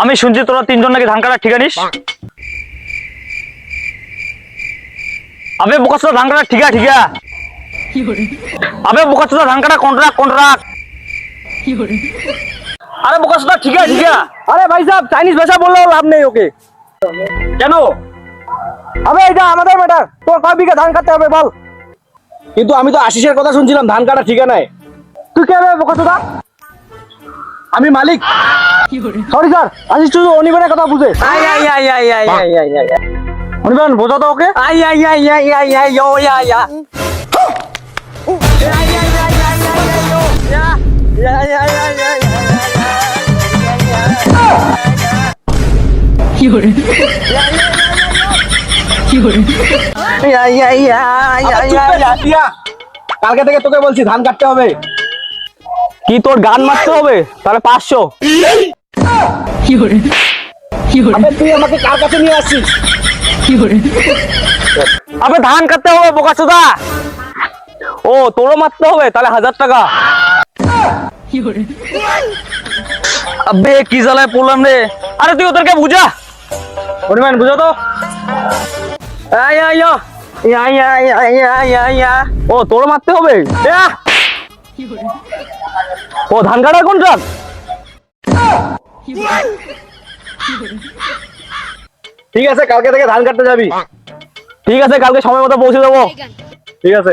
আমি শুনছি তোরা তিনজন নাকি ধান কাটার ঠিকা নিস। আবে বোকাচোদা ধান কাটার ঠিকা ঠিকা। আবে বোকাচোদা ধান কাটা কন্ট্রাক্ট কন্ট্রাক্ট। আরে বোকাচোদা ঠিকা ঠিকা। আরে ভাই সাহেব চাইনিজ ভাষা বললেও লাভ নেই ওকে। কেন? আবে এটা আমাদের ম্যাটার, তোর কয় বিঘা ধান কাটতে হবে বল। কিন্তু আমি তো আশিসের কথা শুনছিলাম ধান কাটা ঠিকানায়। তুই কে বে বোকাচোদা? আমি মালিক। সরি স্যার, আশিস শুধু অনিবানের কথা বুঝে। আই আই আই আই আই আই আই আই অনিবান বোঝা তো ওকে। আই আই আই আই আই আই ও ইয়া ইয়া। কালকে থেকে তোকে বলছি ধান কাটতে হবে। কি তোর গান মারতে হবে? তাহলে 500। আবে তুই আমাকে কার কাছে নিয়ে আসছিস? আবে ধান কাটতে হবে বোকাচোদা। ও তোরও মারতে হবে, তাহলে 1000 টাকা। আবে কি জ্বালায় পড়লাম রে। আরে তুই ওদেরকে বুঝা। অনিবান বুঝো তো। আই আই ও ইয়া ইয়া ইয়া ইয়া ইয়া ইয়া। ও তোরও মারতে হবে। ইয়া। ও ধান কাটার কন্ট্রাক্ট। ঠিক আছে কালকে থেকে ধান কাটতে যাবি। ঠিক আছে কালকে সময় মতো পৌঁছে দেবো। ঠিক আছে।